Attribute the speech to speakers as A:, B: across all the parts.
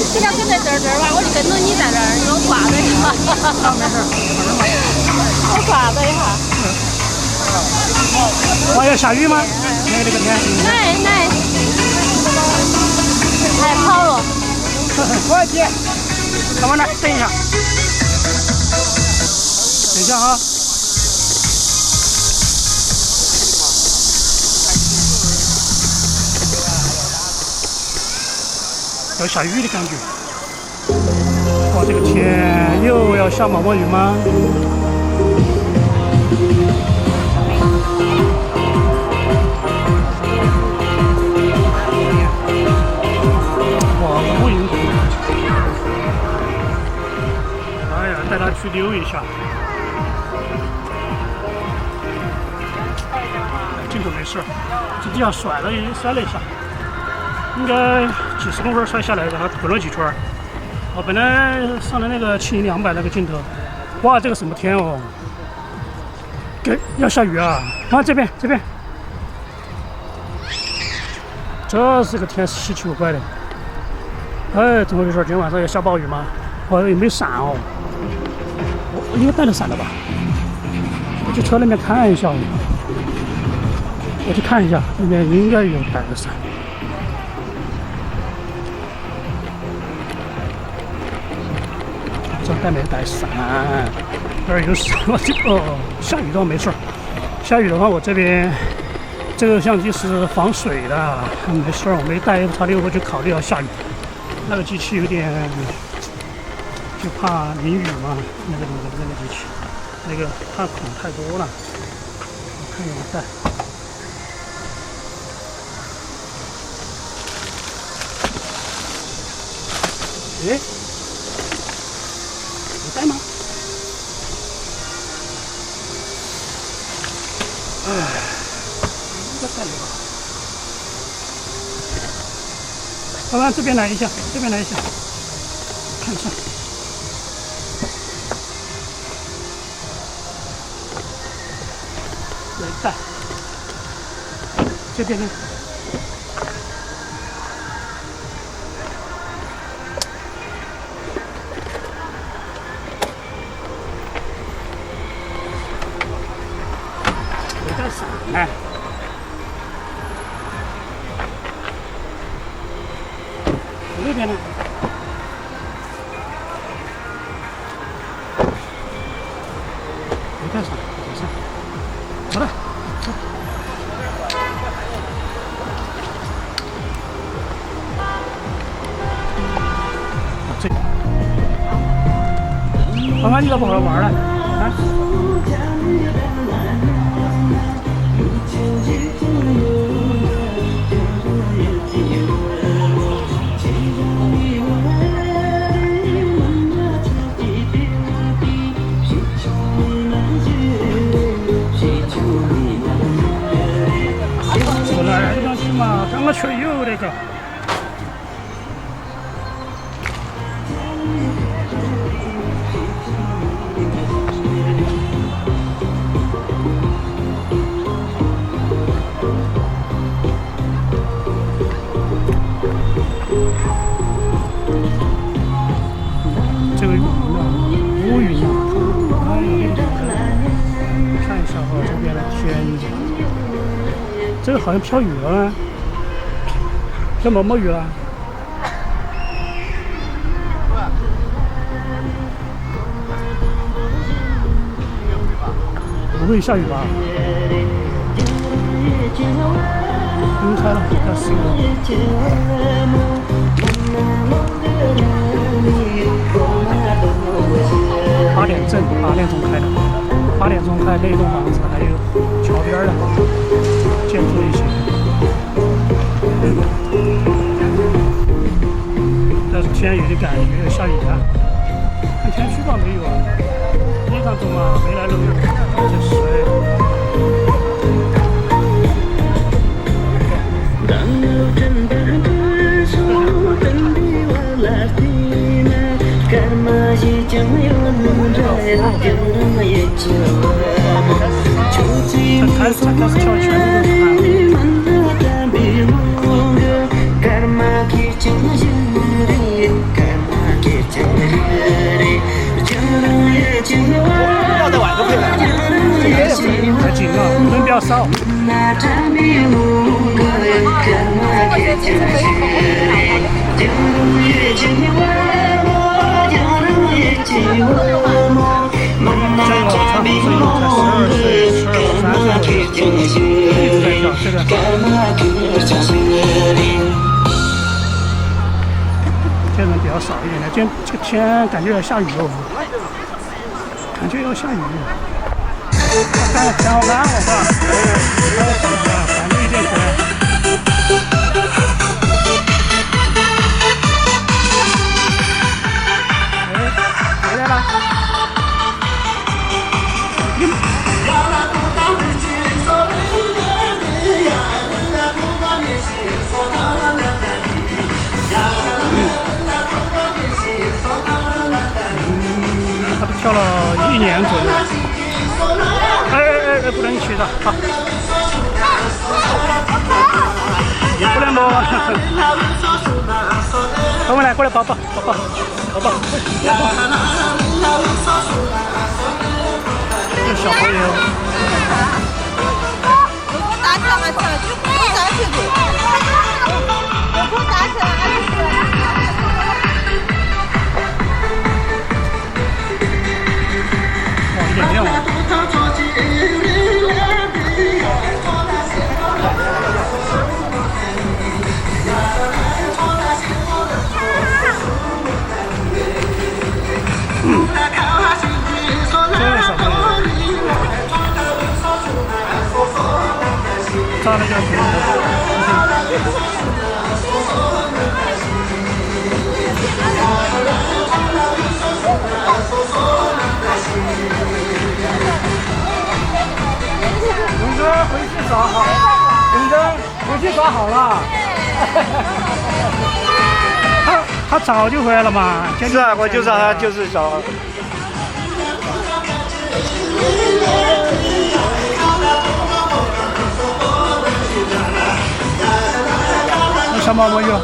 A: 你要跟在这儿吧，我就跟着你在这儿，你给我挂着一下。
B: 没事，
A: 我挂着一下。
B: 哇，要下雨吗？没这个天。
A: 来，太好了。
B: 我姐，看我那，等一下，等一下啊。要下雨的感觉。哇，这个天又要下毛毛雨吗？哇，乌云。哎呀，带他去溜一下。镜头没事，这地上甩了一下。应该几十公分摔下来，然后滚了几圈。我本来上的那个720-200那个镜头，哇，这个什么天哦！要下雨啊！啊，这边，这是个天稀奇古怪的。哎，怎么回事？今天晚上要下暴雨吗？我也没伞哦，我应该带着伞了吧？我去车那边看一下，那边应该有带着伞。带没带伞？这儿有伞，我这个下雨倒没事。下雨的话，我这边这个相机是防水的，没事。我没带 X6，我就考虑要下雨。那个机器有点就怕淋雨嘛，那个机器，那个怕孔太多了。我看有没有带。诶？带吗？哎，应该带了吧。老板，这边来一下，看一下。没带。这边呢？哎，那边呢？没带伞，好了，走。这，妈妈，你咋不好好玩了？啊？刚刚确有那个。这个乌云啊，哎呀，看一下哈，这边的天，这个好像飘雨了。这毛毛雨了，不会下雨吧？分开了，开始了。8点正，8点钟开的，8点钟开那栋房子，还有桥边的建筑一些。但是天有点感觉下雨啊，看天气预报没有啊？1趟钟嘛，没来了，这水。才开始跳全部都是汗。少。这个差不多才12岁、12、13岁，一直在跳这个。这人比较少一点的，今天这个天感觉要下雨哦，感觉要下雨。看着挺好看，我靠，反正一点可爱。回来了。他都跳了1年左右。哎，不能去的，好。也不能摸。过来，过来，宝宝。这小朋友。
C: 打起来还跳，就不打起来。我不打起来还是。
B: 哇，有点亮啊！扎了叫什么？勇哥回去耍好，勇哥回去耍好了。他早就回来了嘛？
D: 是啊，我就知道他就是小。
B: 小毛毛有。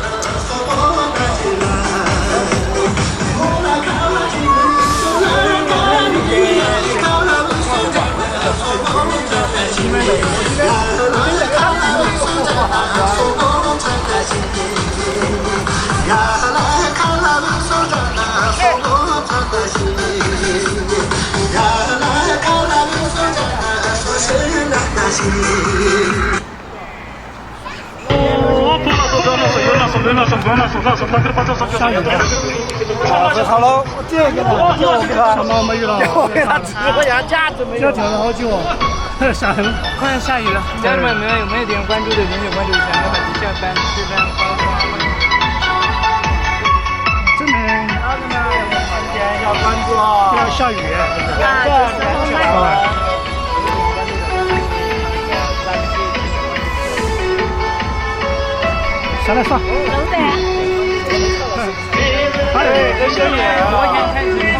D: 好了，我这个
B: 小猫没有了，
D: 我给他指挥下架子没有。
B: 要跳了好久哦，下雨，
E: 快要下雨了，家人们有没有点关注的，点关注一下，要把底下班这边
B: 这边
D: 要关注啊！
B: 要下雨，下来耍。
D: 这些年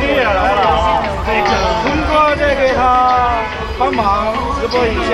D: 也来了，通过再给他帮忙直播一下。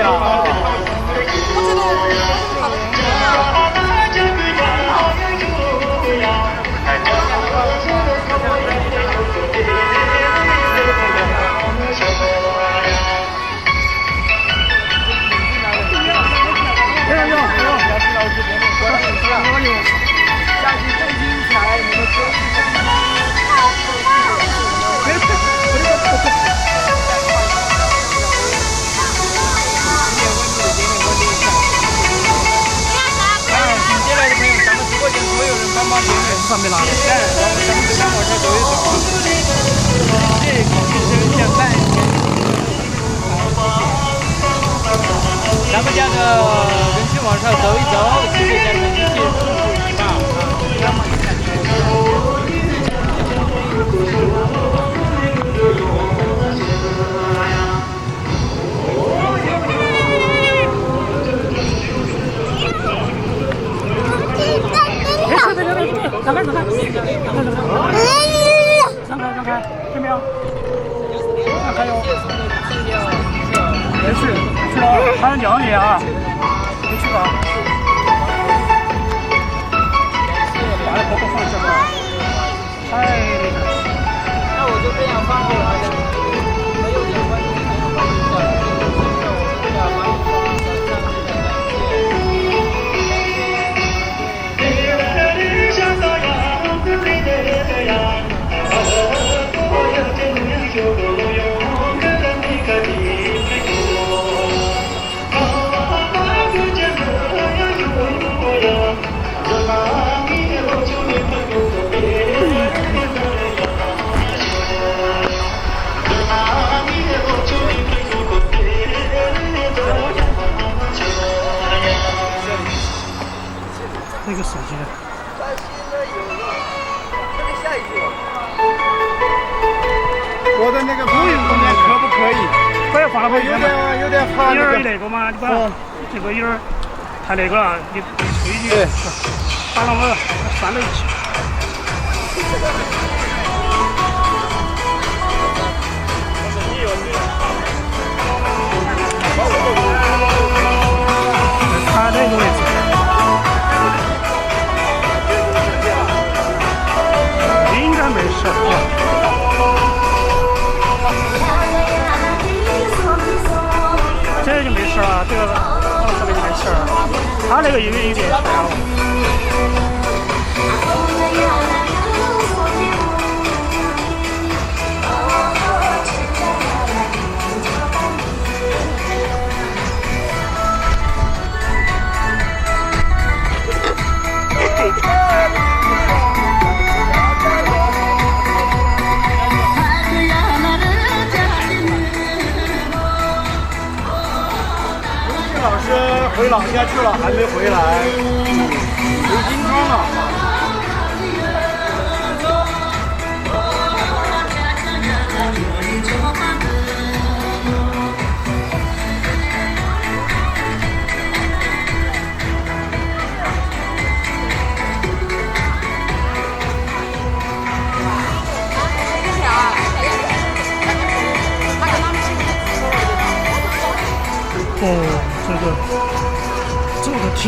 B: 上面拉的，
E: 然后咱们再往上走一走，这个是像半咱们家的人去往上走一走，谢谢家人们一切祝福吧。
B: 让开，听没有？让开哟！别去了，他要咬你啊！别去了。把那婆婆放下吧。太厉害了。
E: 那我就这样放过来，没有点关注，没有关注的，
B: 这个手机。
D: 我的那个朋友后面可不可以？
B: 不要放了，
D: 有点怕
B: 有点那个嘛，你把这个有点太那个了，你吹进去，把那个拴到一起。它这个位置。应该没事这就没事了，这个这个就没事了。他那个有点悬了。
D: 老师回老家去了，还没回来，回金康了。
B: 哦，这个天，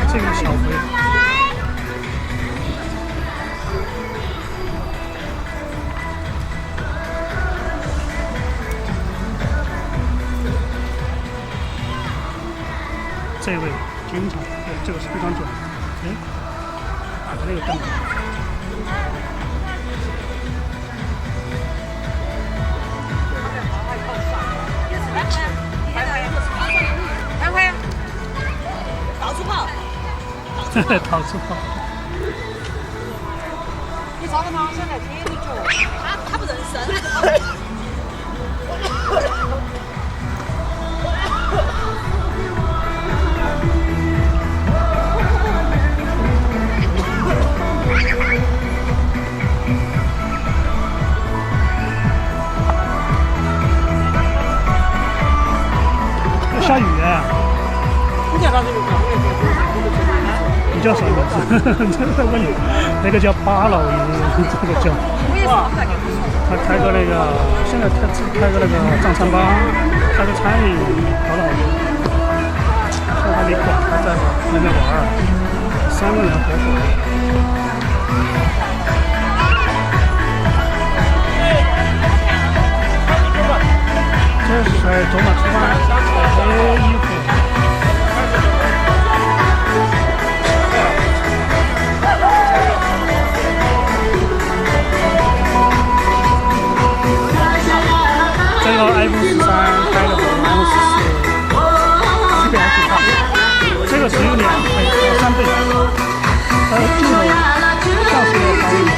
B: 这个小飞，这位经常，这个是非常准。哎，打开那个灯。到处跑。
C: 你找个螃蟹来贴你脚，他不认生。
B: 下雨啊！
E: 你叫啥子名字？
B: 你叫啥名字？这个问你，那个叫巴老爷，这个叫。他开个那个，现在开个那个藏餐吧，开个餐饮，搞了好多。现在还没管，他在那边玩，3个人合伙。这是走马出发，衣服。这个 iPhone 13开的和 iPhone 14区别还挺大，这个只有2倍到3倍，它的镜头像素要高一点。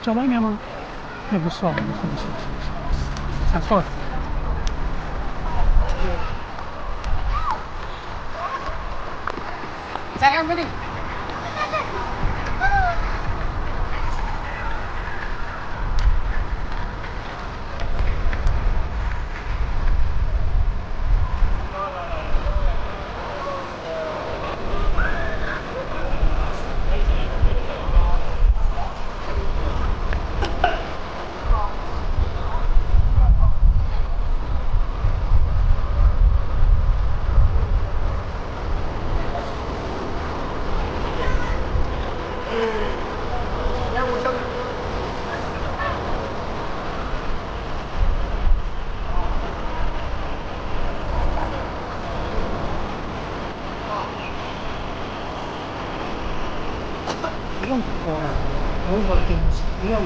B: 叫外面吗？那不是哦，不是，看错了。
E: 在2公里。
B: 用过，用过的东西，用。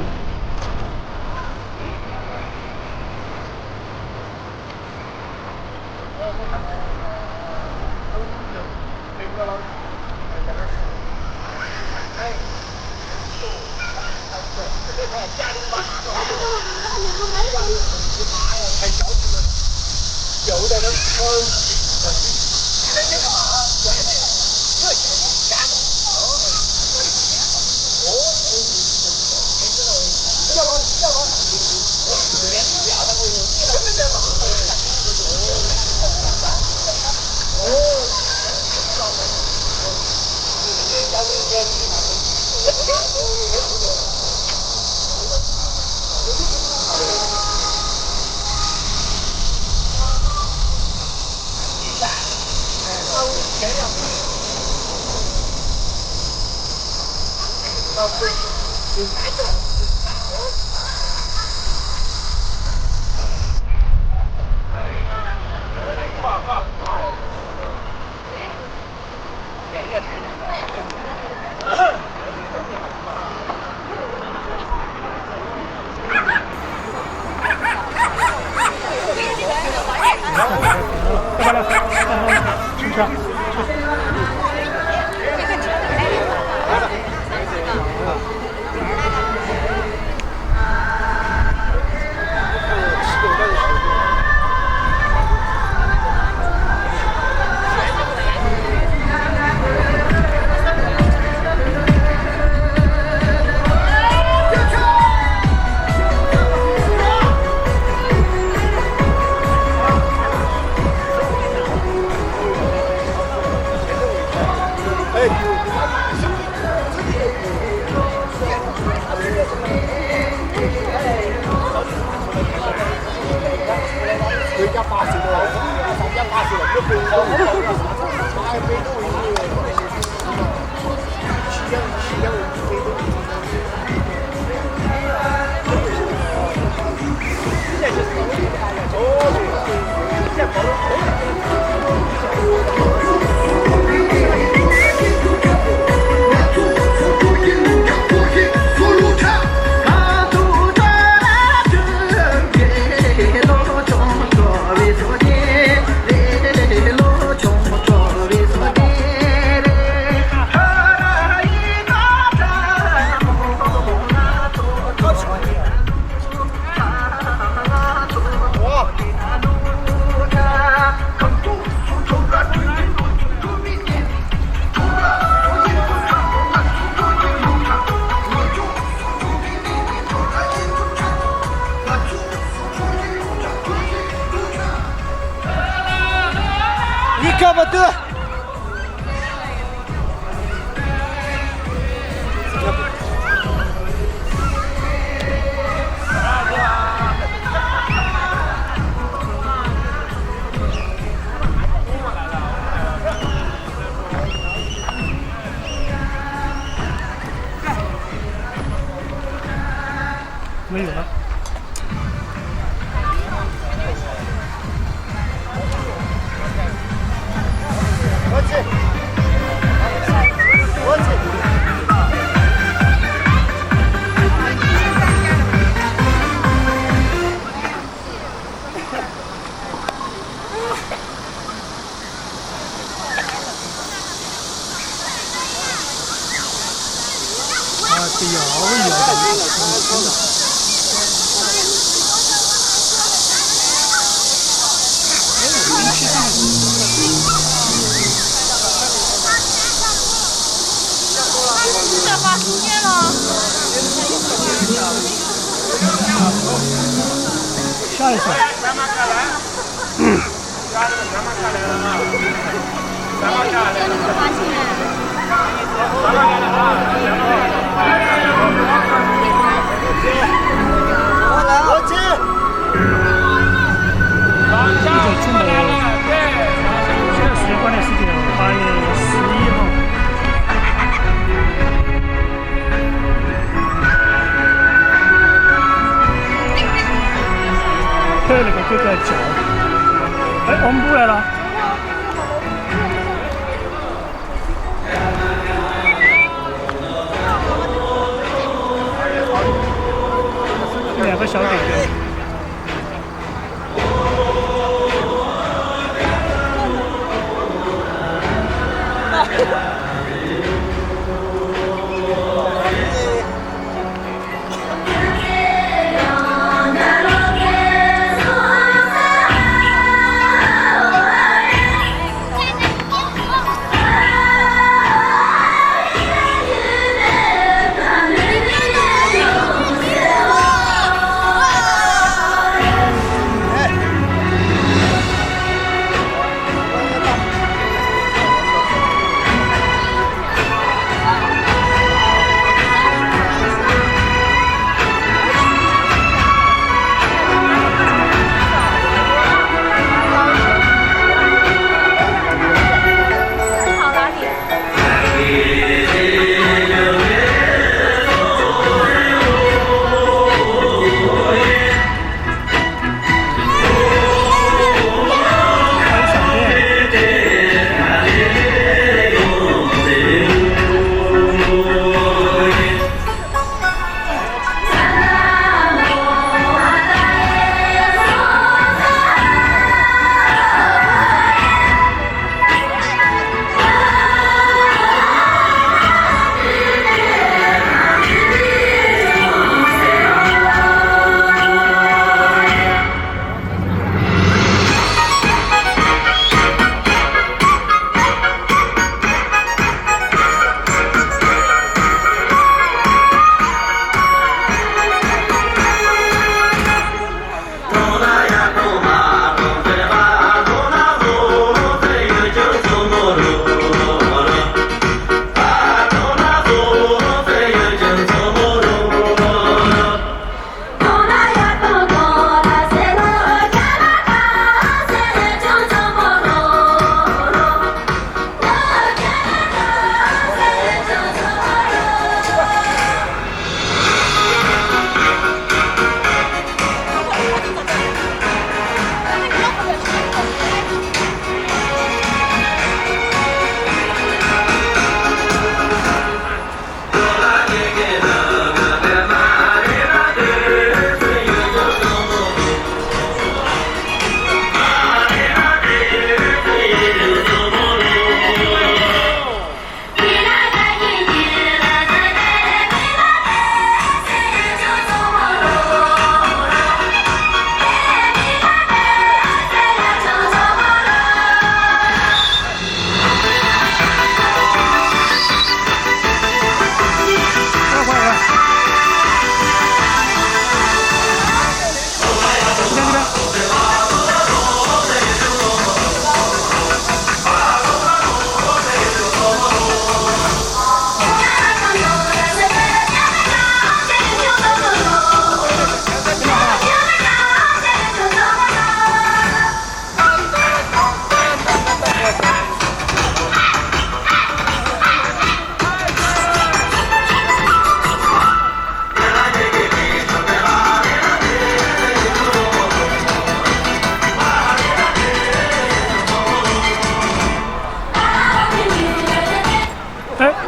D: 差不多。
B: 没有了。
D: 我去，我去。
B: 啊，摇一摇。
A: 这花时间了。
B: 下一次。
D: 我接。
B: 这就出门了。现在时间关键时间8月11号。对了个这个脚，哎，我们不来了。2个小点点。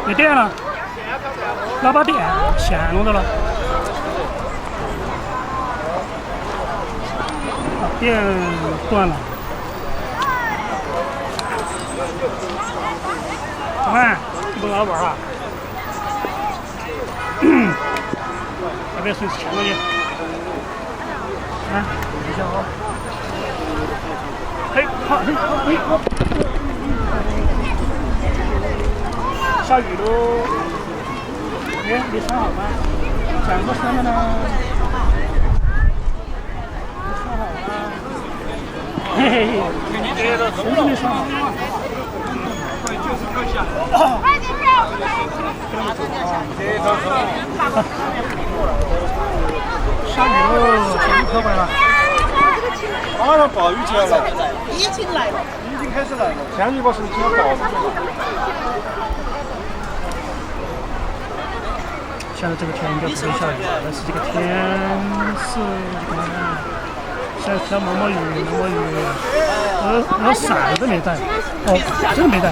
B: 没电了，哪把电线弄到了？电断了。小曼，你不老板啊？要不要顺1000块钱？啊，比较好。嘿，好，嘿，好，嘿，好。下雨喽！哎，你穿好吗？怎么穿的呢？你穿好吗？嘿嘿嘿，谁都没穿好。下雨喽，全部破坏了。
D: 马上暴雨就要来，
C: 已经来了，
D: 已经开始来了。天气把手机要暴雨。
B: 现在这个天应该不会下雨，但是这个天是现在下毛毛雨，我伞都没带，哦，真的没带。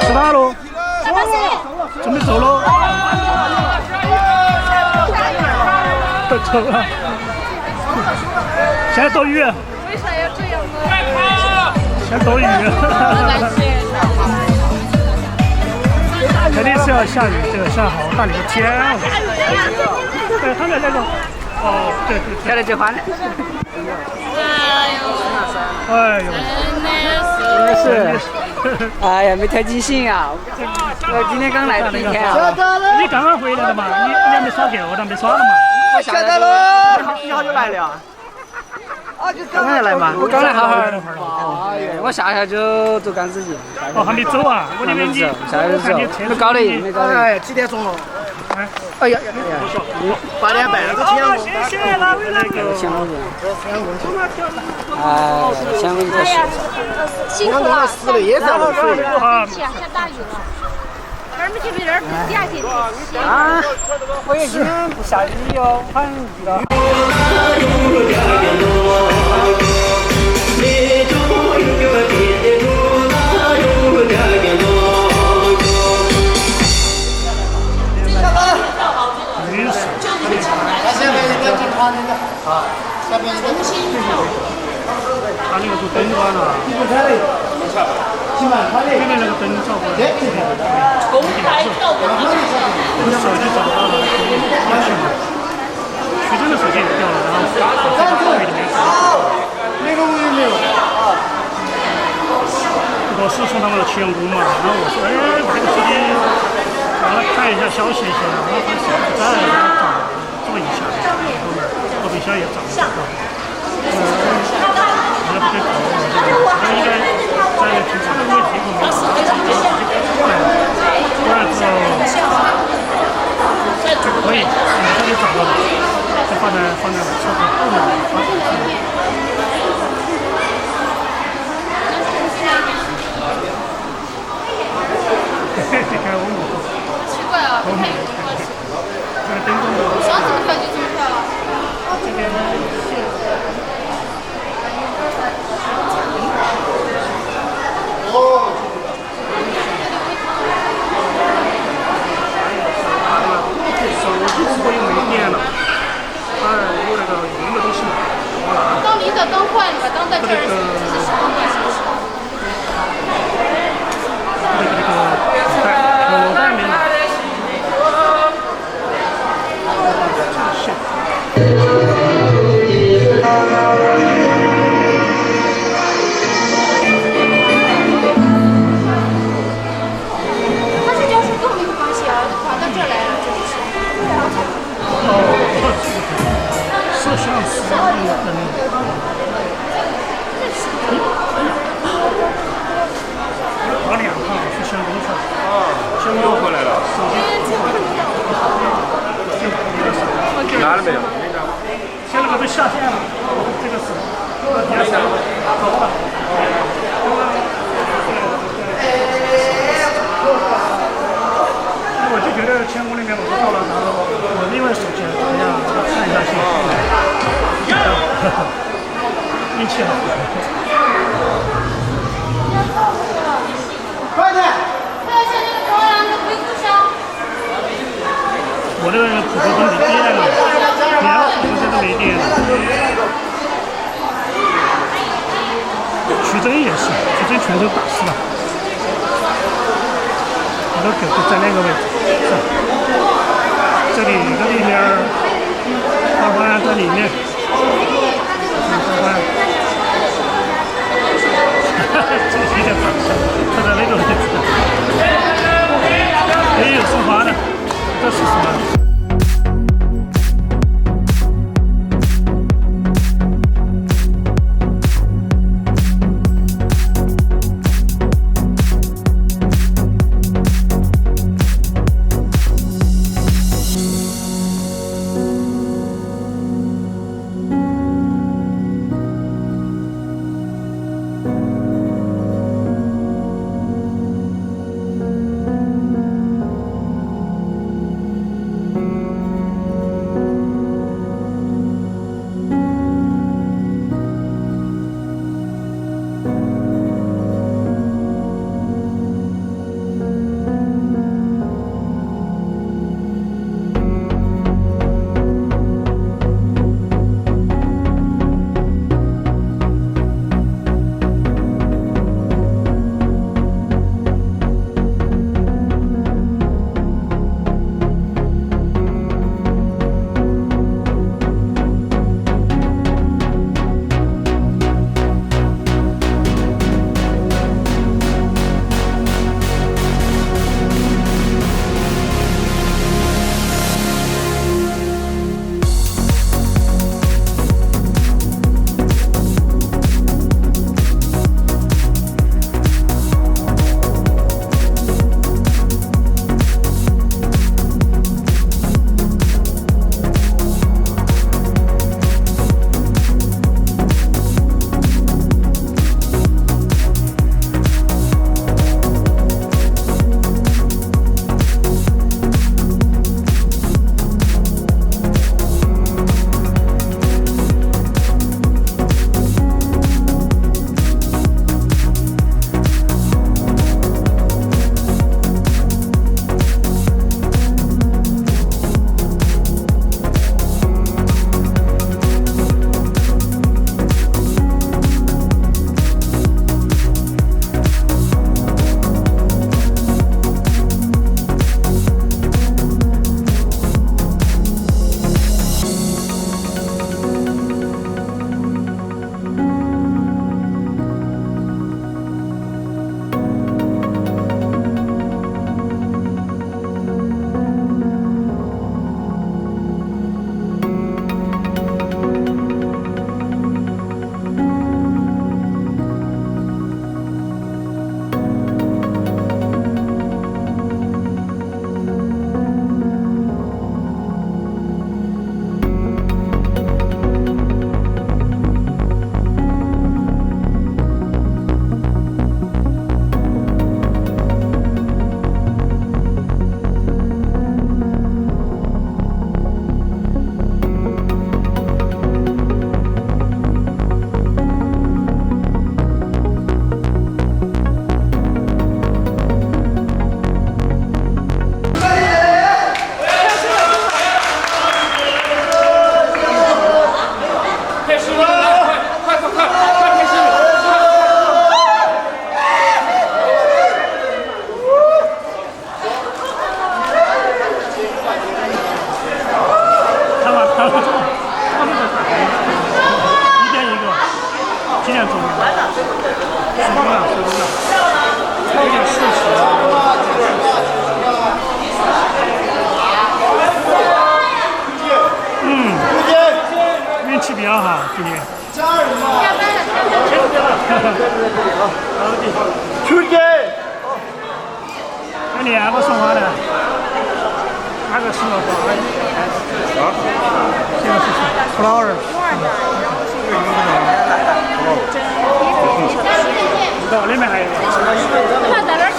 B: 吃饭喽，准备走喽。走了。现在躲雨。
A: 为啥要这样呢？
B: 现在躲雨。肯定是要下雨，这个下好大的天啊！对，他们那个，哦，对，现在结婚了。哎呦，真的是，
E: 哎呀，没太记性啊！我今天刚来第一天啊。
B: 你刚刚回来的嘛？你还没耍够，没耍了嘛？
E: 我下来了。你好久来了？刚才来嘛？我刚来好好的。我下下就做赶时间。
B: 哦，还没走啊？我以为你
E: 下下就走。没搞的，没搞的。
C: 哎，几点钟了？
E: 哎呀
C: 8点半，这钱我
B: 谢谢哪位来给我
E: 钱我哎，钱我这是。
A: 辛苦了，
C: 死了也在漏水。
A: 下大雨了，这儿没去，这儿底下去。
E: 啊，我也今天不下雨哟，好像遇到。
B: 他那个都灯关了，因为那个灯照过来，手机找到了，徐峥的手机也掉了，然后手机没有。
C: 那个我也没有。
B: 我是从他们的启阳宫嘛，然后我说，哎，我这个手机让他看一下消息一下，然后他手不在，然后找做一下，后备箱也找不到。那不对头，他应该在平常的位置后面，然后过来了，过来之后就可以，马上就找到了，就放在我车子后面放进去。这个我
A: 奇怪啊，不太有关系。
B: 这个灯光，
A: 想怎么跳就怎么跳了。
B: 这边手机如果又没电了，它有那个用的东西嘛。
A: 当你的灯坏了，灯在这儿是什么关系？
B: 口袋没拿。
A: 他是教授跟我们有关系啊，跑到这儿来了，就是。
B: 摄像师那个灯。跑2趟去香公去了。香公回来了。拿了没有？现在可都夏天了，这个是底下走了。我就觉得天宫那边我就到了，然后我另外手机怎么样？看一下信息。运气好。
C: 快点！
B: 我这个普通灯没电了，2普通灯都没电了。徐峥也是，徐峥全都打湿了。我的狗就在那个位置。是。这里面花环在里面，花环，这有点好笑，它的那种位置，也有送花的，这是什么？
D: 春节，
B: 那两个送花的，那个是什么花？啊，这个是什么 ？flower。知道，里面还有。
A: 看在哪儿去？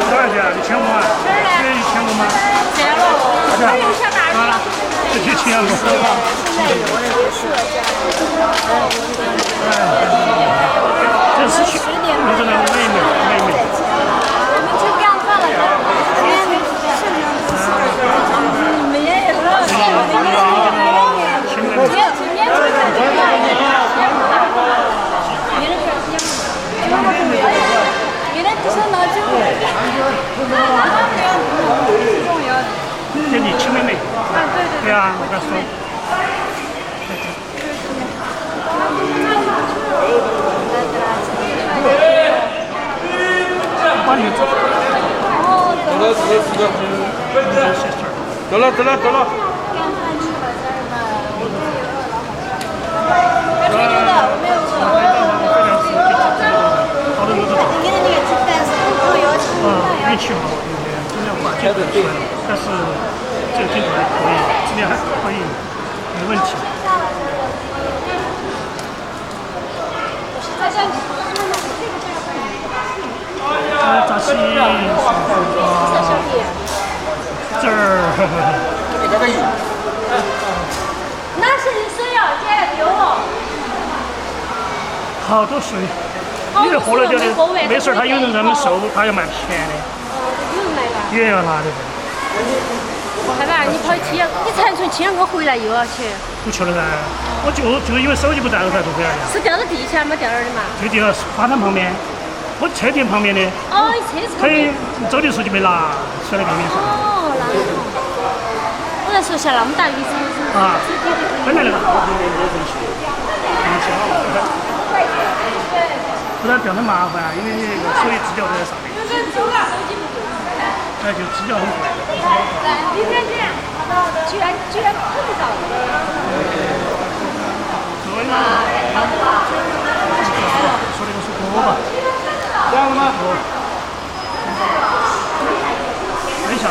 B: 多少钱？1000多吗？这1000多吗
A: 1000了，这又想哪去了？
B: 这1000多。这是去，你这个妹妹。
A: 我们就不要看了，没也是，
B: 点你亲妹妹。对啊，我在说。帮你做。走了。好多牛都走。运气好，尽量把进口出来了，但是这个进口还可以，质量还可以，没问题。扎西，这儿。
A: 那是水啊，姐丢了。
B: 好多水，因为喝了点的，没事儿，他有人专门收，他要卖便宜的。
A: 有人来了。
B: 也要拿的。
A: 我害怕你跑去，你才从青阳沟回来又要去。
B: 不去了噻，我就因为手机不在了才坐回来的。
A: 是掉到地下没掉哪儿的嘛？
B: 就掉到花坛旁边，我车店旁边的。
A: 哦，车子旁边。
B: 走的时候就没拿，摔在地面上。
A: 哦，那好。我在说下那么大雨是不是？
B: 啊，本来那个。不然掉很麻烦啊，因为那个所有支脚都在上面。哎，就支脚很贵。
A: 李姐姐，居然碰不着。
B: 对嘛？说那个属狗吧。这样吗？很小，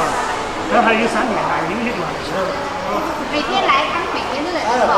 B: 然后还有3年，还有些地方是。
A: 每天来看每天的人是吧？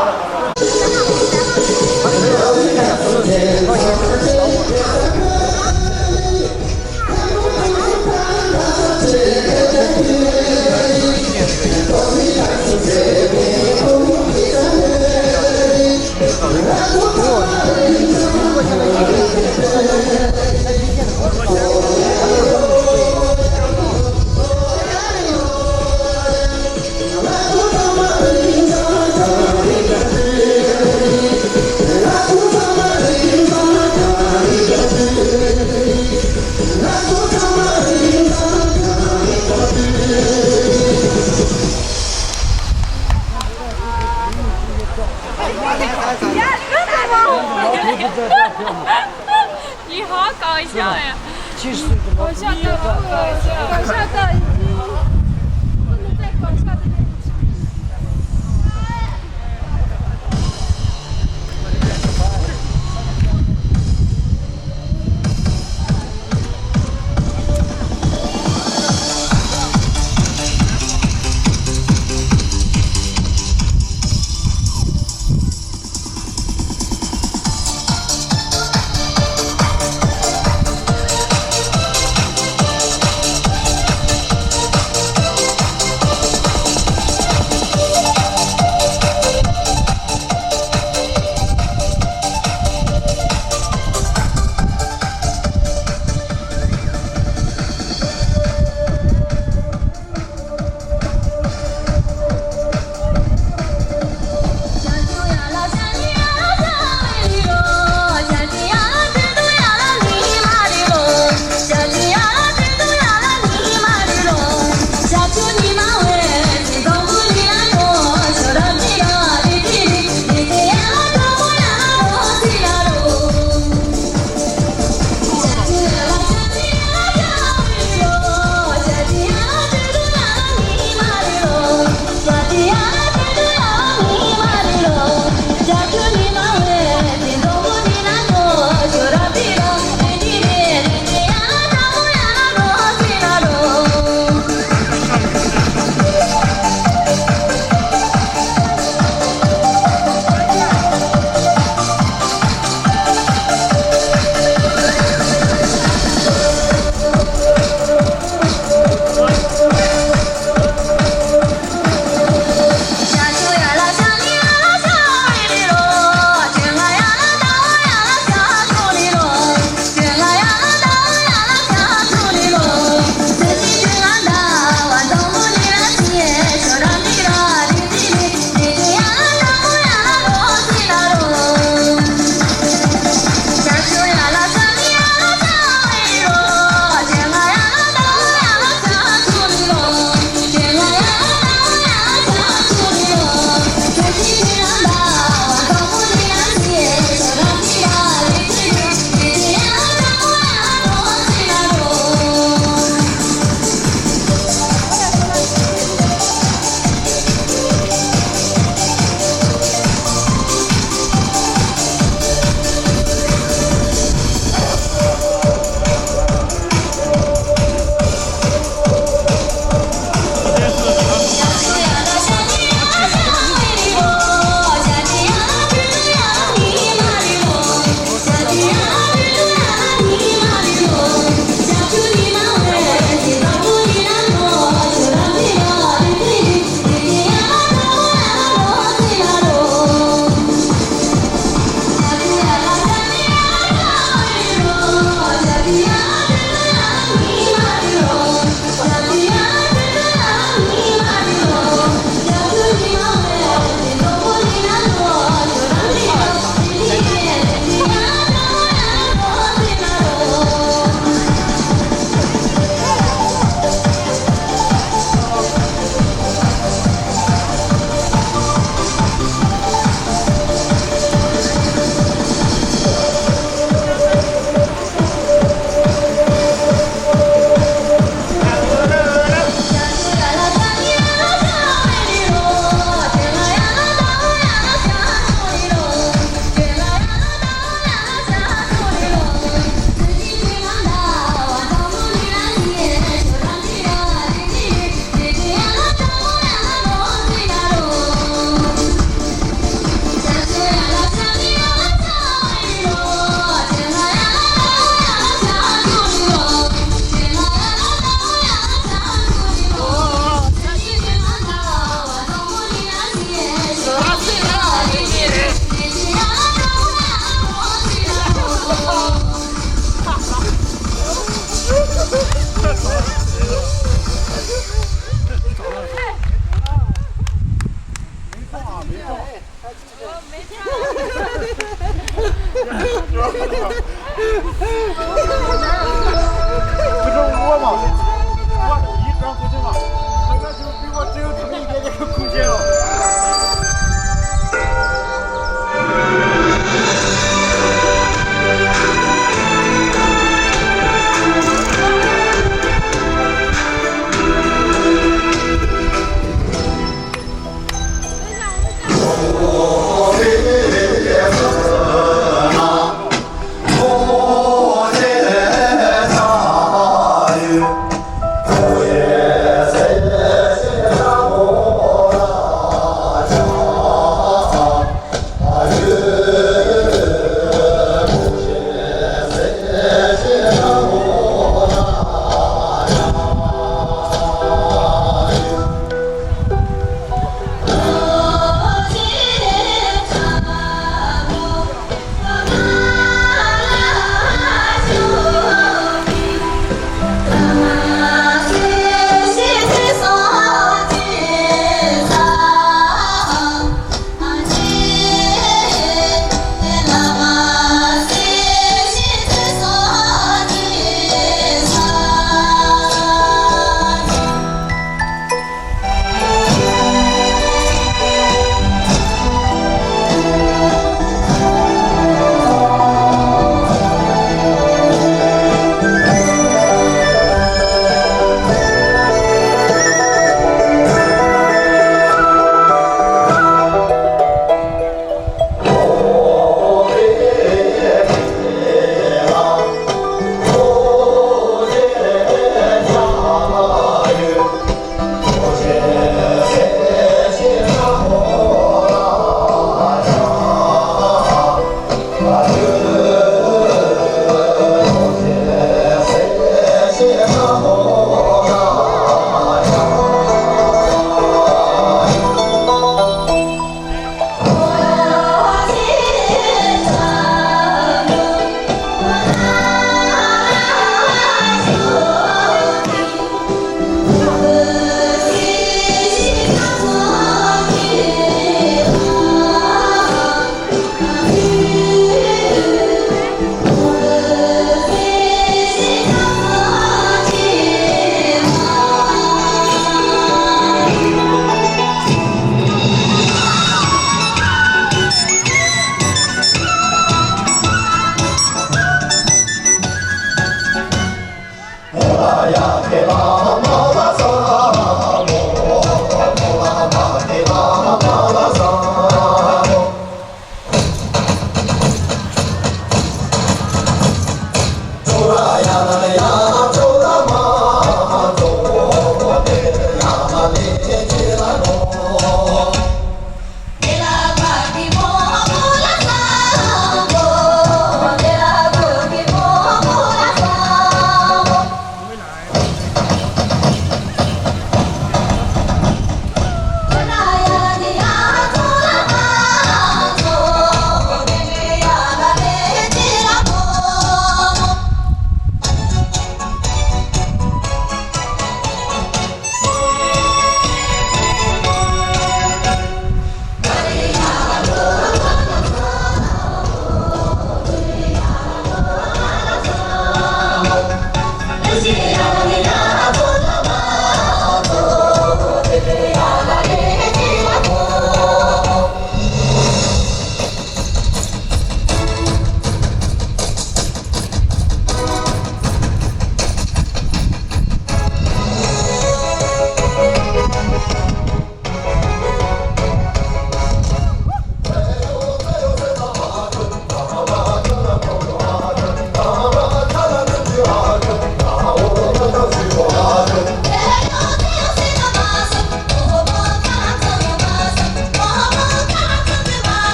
F: 你好搞笑呀！搞笑的，搞笑的。
D: 不是我嘛，我一张不行嘛，他那就比我只有这么一点点个空间了。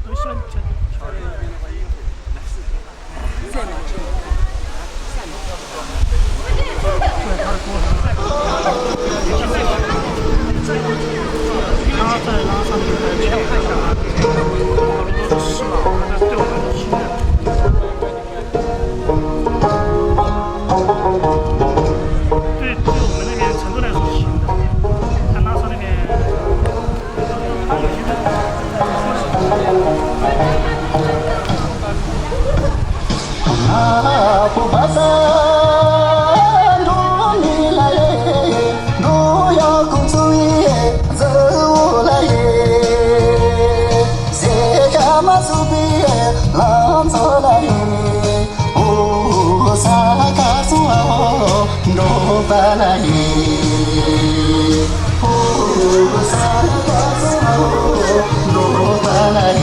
B: 我喜欢跳。然后在拉上面再跳一下，好多都是老的，但对我来说新的。对我们那边成都来说新的，但拉萨那边它有些
G: 不怕山，路你来耶，路要公主耶，走来耶，谁干嘛手边浪走来耶，哦，啥个说哦，罗巴来耶，哦，啥个说哦，罗巴来耶。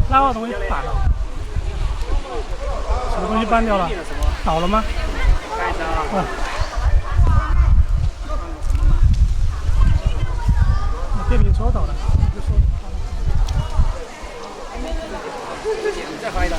B: 那个东西反了，什么东西搬掉了？倒了吗？啊，电瓶车倒了。
E: 再发一单。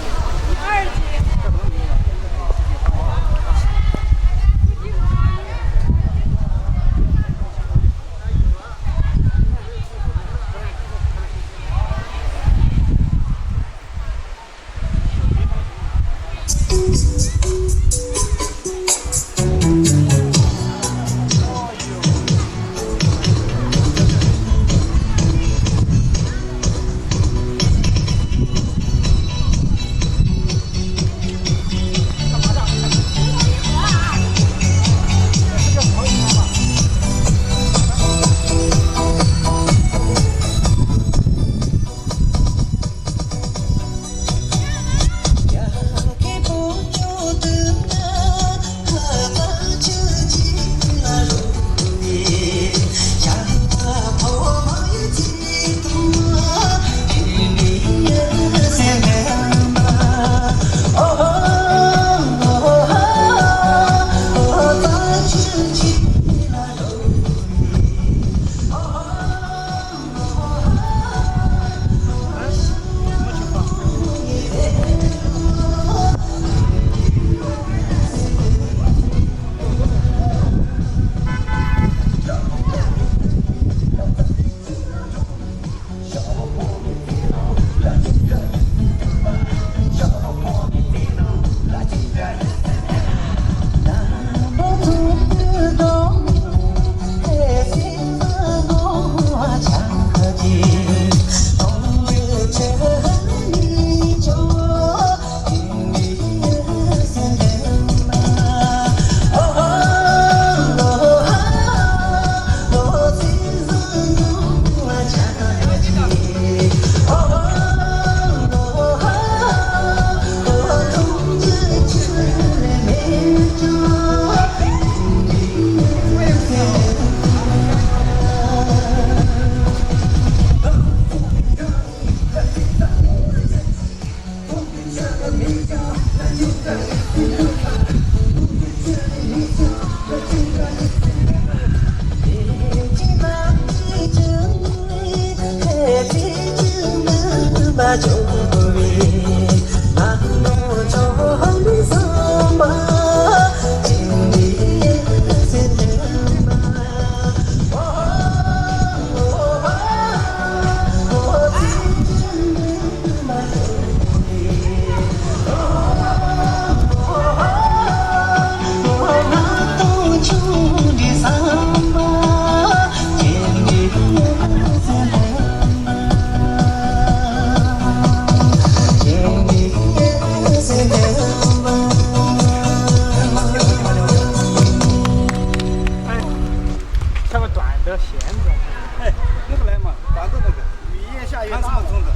D: 哎，那个来嘛，打的那个，雨越下越大，什么虫子？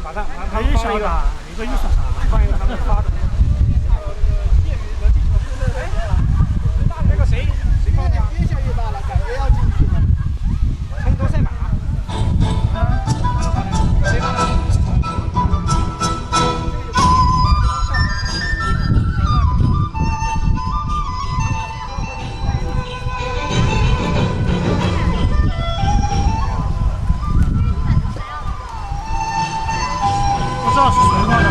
B: 马上越下越大，一个又是啥？放一个他们发的。
D: 那个谁放的？越下越大了，感觉要进去了。成都赛马。谁放的？
B: 不知道是谁放的。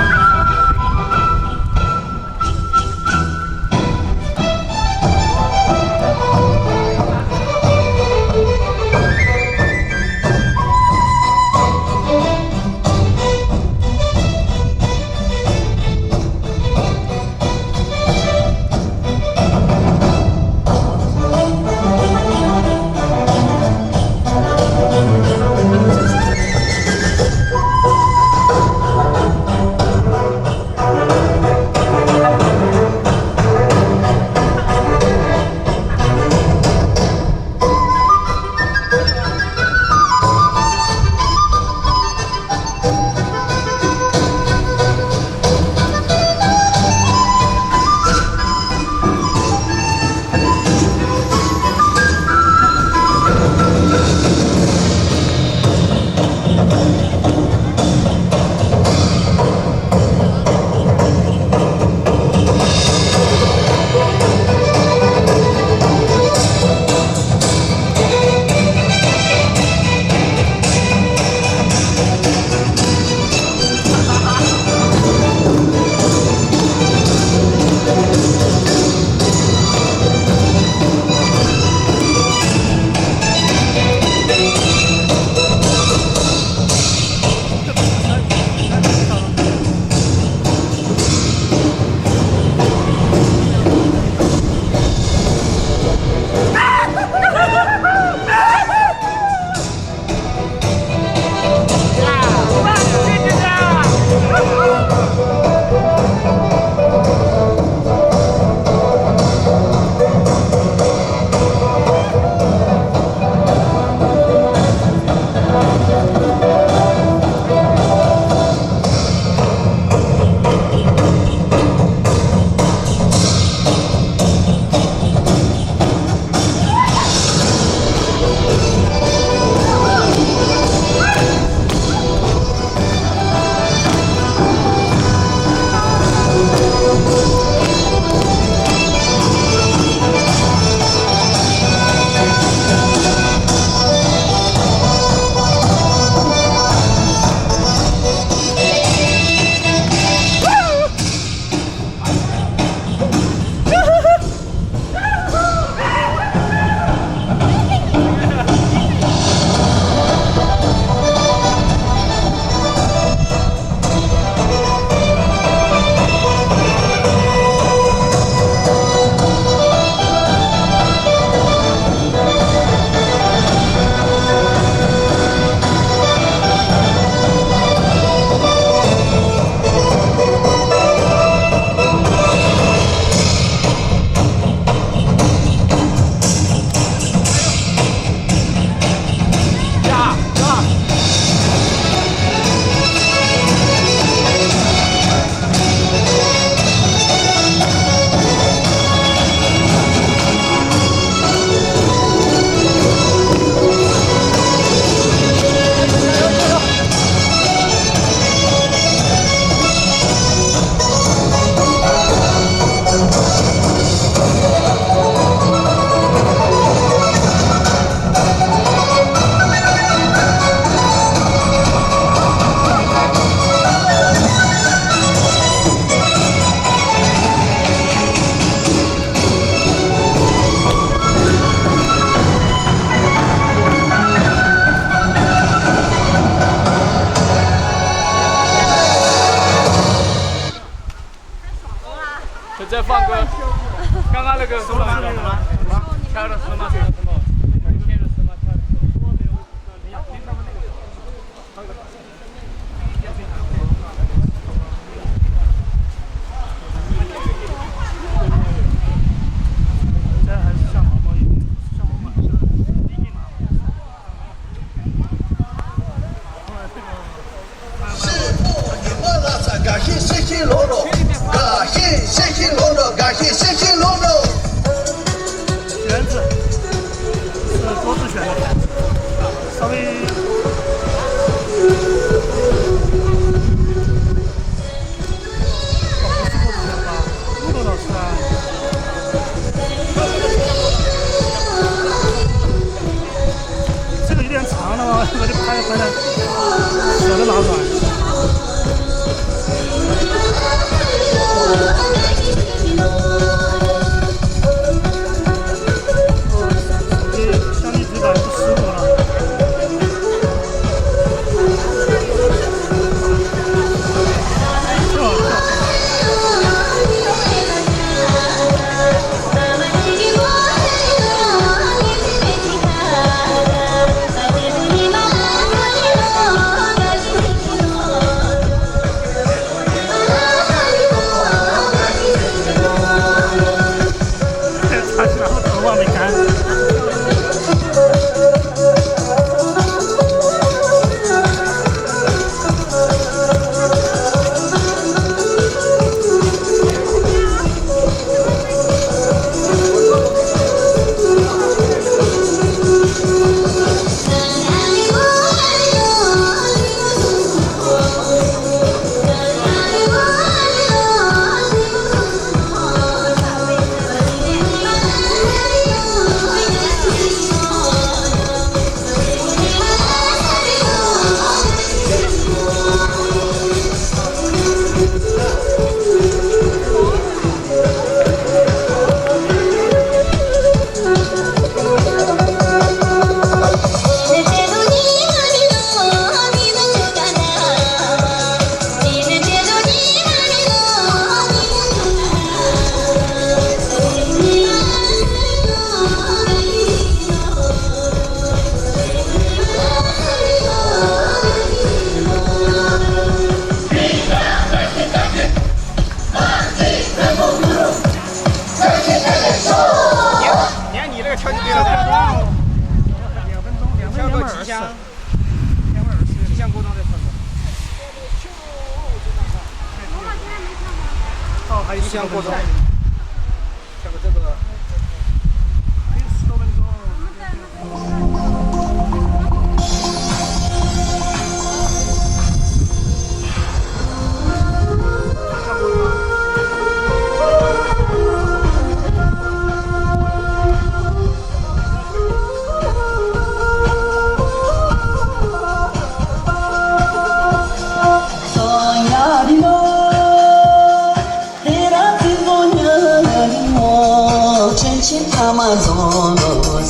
B: 稍微。5多少次啊？这个有点长了嘛，我就拍回来，小的拿出来。相机质感不失误了。
E: 吉祥过冬，像个这个。
B: 还有10多分钟。
G: 他妈走路走，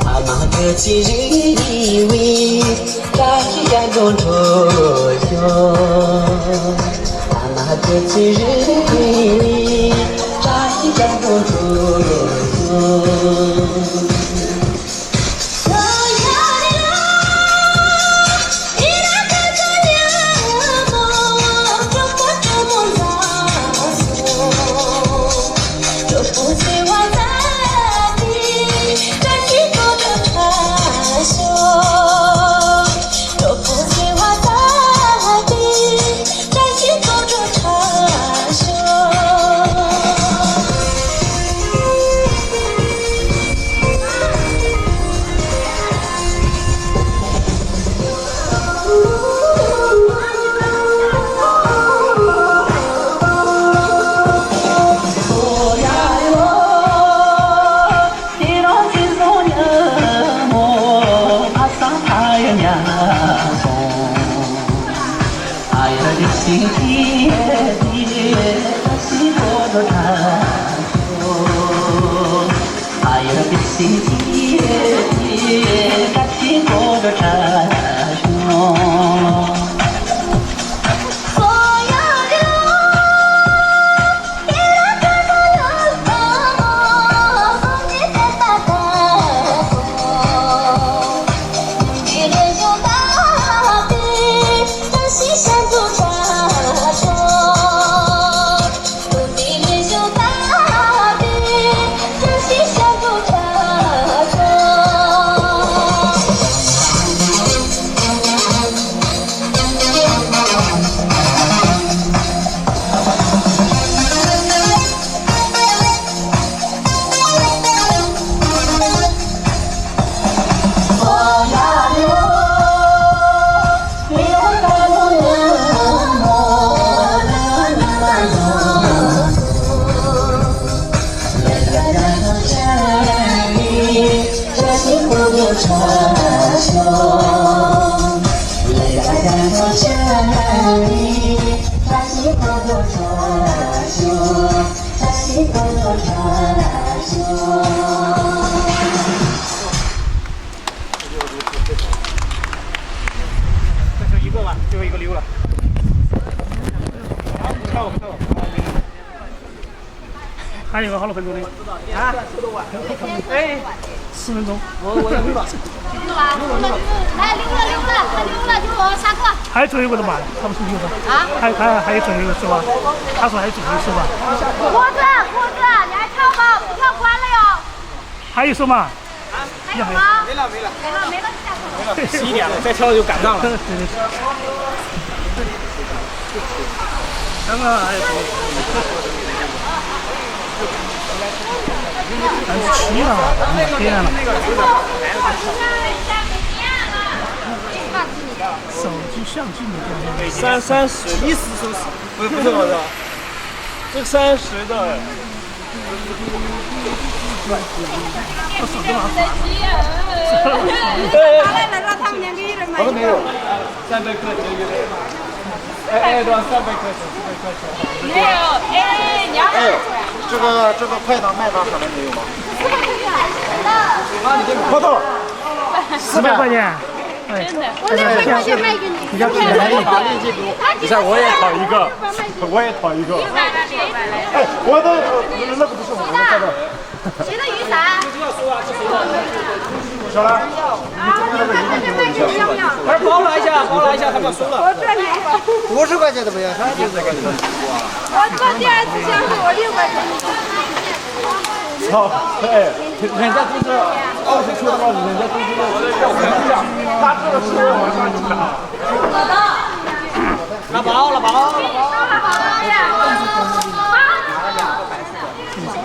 G: 他妈的今日以为扎起干中抽象，他妈的今日以为扎起干中抽象。西湖有传说，来到大同这里，大西湖有传说，大西湖有传说。
D: 再剩一个了，最后一个溜了。跳。
B: 还有好多分钟呢？
E: 啊，哎
B: 10分钟。
E: 我要溜了。
A: 来溜了就下课。
B: 还有最后一个怎么办？他不出去是吧？
A: 啊？
B: 还有最后一个是吧？他说还有最后一首吧？
A: 胡子，你还跳吗？不跳关了哟。
B: 还有一首嘛？
A: 还有吗？
E: 没了。
A: 没了，下课。
D: 11点了，再跳就赶上了。
B: 对。刚刚还有7%了，天了。手机相机没掉。
D: 30，意思不是我的，这个30的。
B: 我手机拿反
C: 拿来了，让他们2个一人买。
D: 我都没有，300克1个月。多少300克？400克。
F: 没有，哎，你要
D: 这个快档卖它可能没有吗？葡萄
B: 400块钱。
F: 真的。
A: 我200块钱卖给你。
B: 你家自己来一把。
D: 你看我也讨一个，哎，我的那个不是我的，这个。
A: 谁的雨伞？
D: 小兰，
E: 还是包了一下，他们要收了。
D: 50块钱的不要，啥就是这个。
C: 我做第2次项目，我600给你。
D: 操，哎，人家都是20出的帽子，人家都是他这个是往上去的。
E: 拿包。